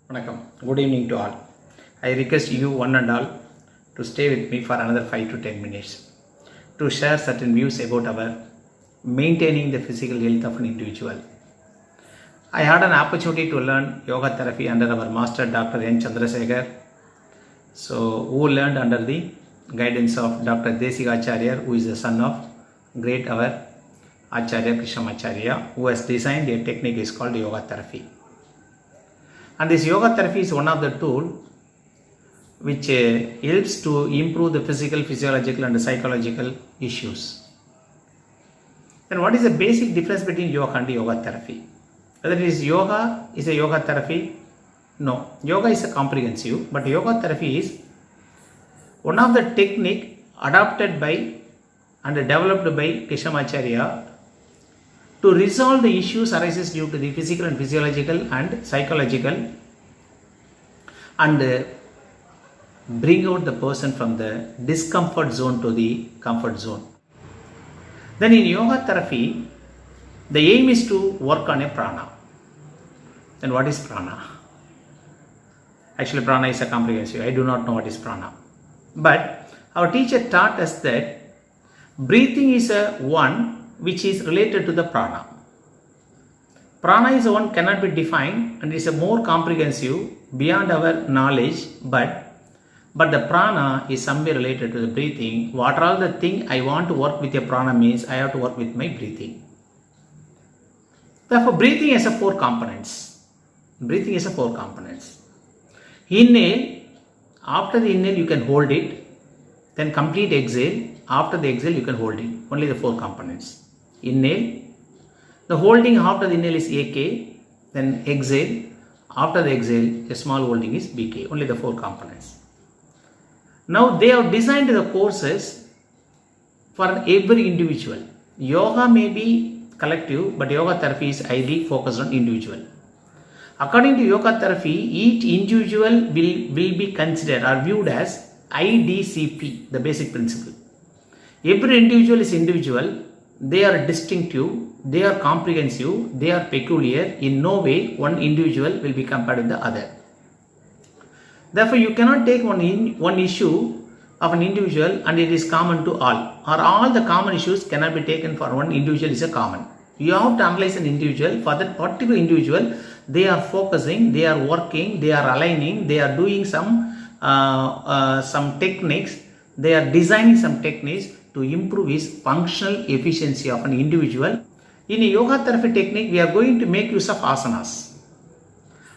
Vanakkam. Good evening to all. I request you one and all to stay with me for another 5 to 10 minutes to share certain views about our maintaining the physical health of an individual. I had an opportunity to learn yoga therapy under our master Dr. N. Chandrasekhar, who learned under the guidance of Dr. Desika Acharya, who is the son of great our Acharya Krishnamacharya, who has designed a technique is called yoga therapy. And this yoga therapy is one of the tools which helps to improve the physical, physiological and psychological issues. Then what is the basic difference between yoga and yoga therapy? Whether it is yoga, is a yoga therapy? No. Yoga is a comprehensive, but yoga therapy is one of the technique adopted by and developed by Krishnamacharya to resolve the issues arises due to the physical and physiological and psychological and bring out the person from the discomfort zone to the comfort zone. Then in yoga therapy, the aim is to work on a prana. Then what is prana? Actually, prana is a comprehensive. I do not know what is prana. But our teacher taught us that breathing is a one which is related to the prana. Prana is a one cannot be defined and is a more comprehensive beyond our knowledge, but the prana is somewhere related to the breathing. What are all the thing I want to work with a prana means I have to work with my breathing. Therefore, breathing has a four components. Breathing has a four components. Inhale. After the inhale, you can hold it. Then complete exhale. After the exhale, you can hold it. Only the four components. Inhale. The holding after the inhale is AK. Then exhale. After the exhale, a small holding is BK. Only the four components. Now they have designed the courses for every individual. Yoga may be collective, but yoga therapy is highly focused on individual. According to yoga therapy, each individual will be considered or viewed as IDCP, the basic principle. Every individual is individual. They are distinctive, they are comprehensive, they are peculiar. In no way one individual will be compared with the other. Therefore, you cannot take one issue of an individual and it is common to all, or all the common issues cannot be taken for one individual is a common. You have to analyze an individual. For that particular individual, they are focusing, they are working, they are aligning, they are doing some techniques, they are designing some techniques to improve his functional efficiency of an individual. In a yoga therapy technique, we are going to make use of asanas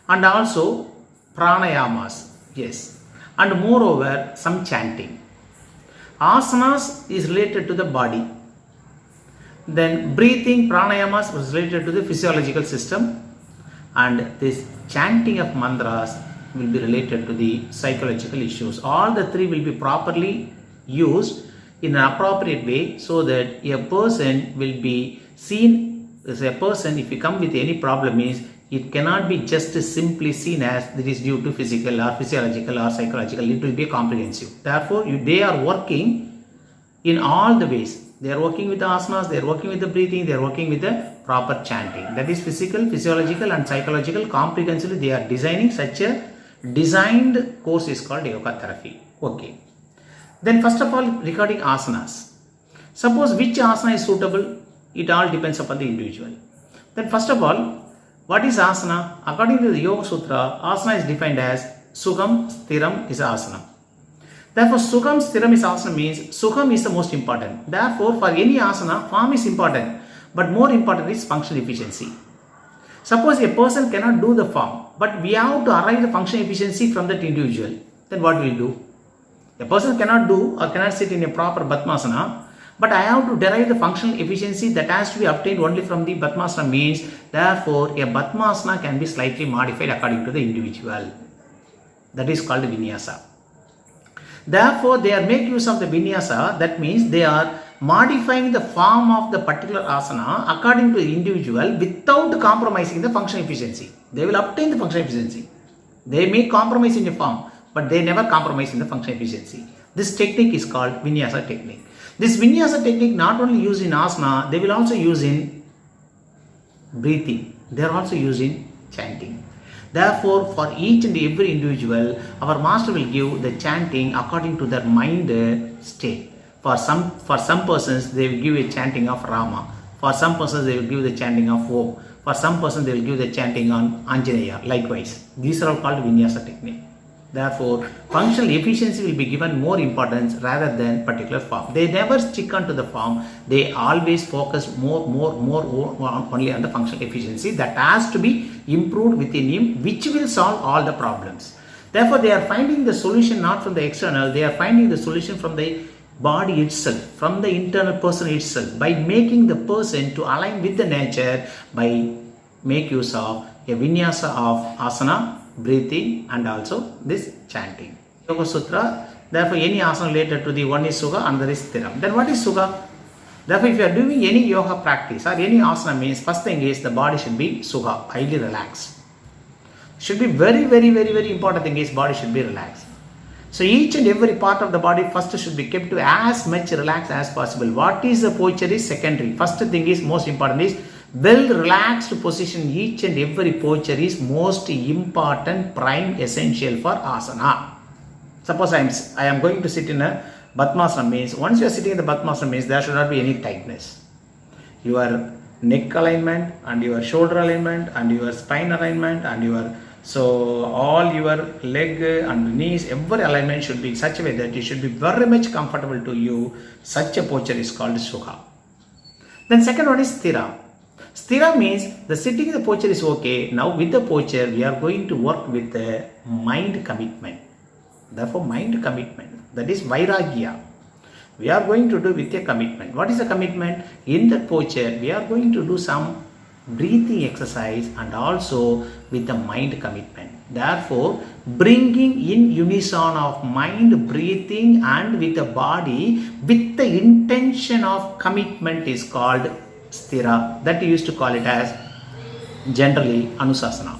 and also pranayamas. Yes, and moreover some chanting. Asanas is related to the body. Then breathing, pranayamas was related to the physiological system, and this chanting of mantras will be related to the psychological issues. All the three will be properly used in an appropriate way so that a person will be seen as a person. If you come with any problem means it cannot be just simply seen as it is due to physical or physiological or psychological. It will be comprehensive. Therefore, they are working in all the ways. They are working with the asanas, they are working with the breathing, they are working with the proper chanting. That is physical, physiological and psychological. Comprehensively, they are designing such a designed course is called yoga therapy. Okay. Then first of all, regarding asanas. Suppose which asana is suitable, it all depends upon the individual. Then first of all, what is asana? According to the Yoga Sutra, asana is defined as Sukham Sthiram is asana. Therefore, Sukham Sthiram is asana means Sukham is the most important. Therefore, for any asana, form is important, but more important is functional efficiency. Suppose a person cannot do the form, but we have to arrive the functional efficiency from that individual. Then what will do? A person cannot do or cannot sit in a proper Padmasana, but I have to derive the functional efficiency that has to be obtained only from the Padmasana means, therefore, a Padmasana can be slightly modified according to the individual. That is called Vinyasa. Therefore, they are making use of the Vinyasa. That means they are modifying the form of the particular asana according to the individual without compromising the functional efficiency. They will obtain the functional efficiency. They may compromise in the form, but they never compromise in the functional efficiency. This technique is called Vinyasa technique. This Vinyasa technique not only used in asana, they will also use in breathing. They are also used in chanting. Therefore, for each and every individual, our master will give the chanting according to their mind state. For some persons, they will give a chanting of Rama. For some persons, they will give the chanting of Om. For some persons, they will give the chanting on Anjaneya. Likewise, these are all called Vinyasa technique. Therefore, functional efficiency will be given more importance rather than particular form. They never stick onto the form. They always focus more only on the functional efficiency that has to be improved within him, which will solve all the problems. Therefore, they are finding the solution not from the external. They are finding the solution from the body itself, from the internal person itself, by making the person to align with the nature, by make use of a vinyasa of asana, breathing, and also this chanting. Yoga Sutra, therefore any asana related to the one is Sukha, another is Sthiram. Then what is Sukha? Therefore, if you are doing any yoga practice or any asana, means first thing is the body should be Sukha, highly relaxed. Should be very important thing is body should be relaxed. So each and every part of the body first should be kept to as much relaxed as possible. What is the posture is secondary. First thing is most important is well relaxed position. Each and every posture is most important, prime, essential for asana. Suppose I am going to sit in a Padmasana, means once you are sitting in the Padmasana means there should not be any tightness. Your neck alignment and your shoulder alignment and your spine alignment and your all your leg and knees, every alignment should be in such a way that it should be very much comfortable to you. Such a posture is called Sukha. Then second one is Sthira. Sthira means the sitting in the posture is okay. Now with the posture we are going to work with the mind commitment. Therefore mind commitment, that is Vairagya. We are going to do with a commitment. What is the commitment? In that posture we are going to do some breathing exercise and also with the mind commitment. Therefore, bringing in unison of mind, breathing and with the body with the intention of commitment is called Sthira. That you used to call it as generally Anusasana.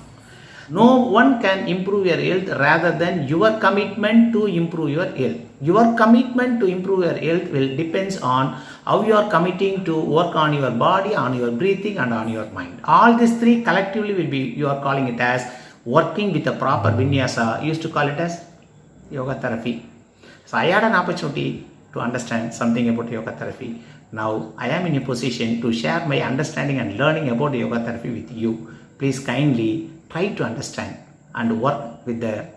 No one can improve your health rather than your commitment to improve your health. Your commitment to improve your health will depends on how you are committing to work on your body, on your breathing and on your mind. All these three collectively will be, you are calling it as working with a proper vinyasa. You used to call it as yoga therapy. So I had an opportunity to understand something about yoga therapy. Now I am in a position to share my understanding and learning about yoga therapy with you. Please kindly try to understand and work with the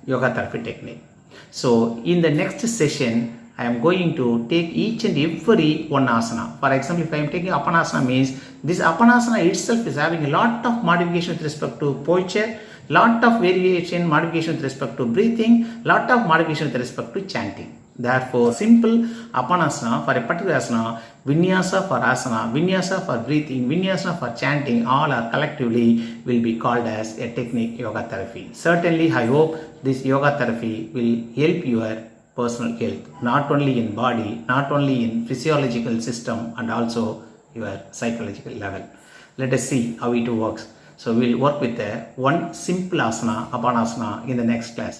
yoga therapy technique. So in the next session, I am going to take each and every one asana. For example, if I am taking Apanasana, means this Apanasana itself is having a lot of modification with respect to posture, lot of variation, modification with respect to breathing, lot of modification with respect to chanting. Therefore, simple Apanasana for a particular asana, Vinyasa for asana, Vinyasa for breathing, Vinyasa for chanting, all are collectively will be called as a technique yoga therapy. Certainly, I hope this yoga therapy will help your personal health, not only in body, not only in physiological system and also your psychological level. Let us see how it works. So, we will work with one simple asana, Apanasana in the next class.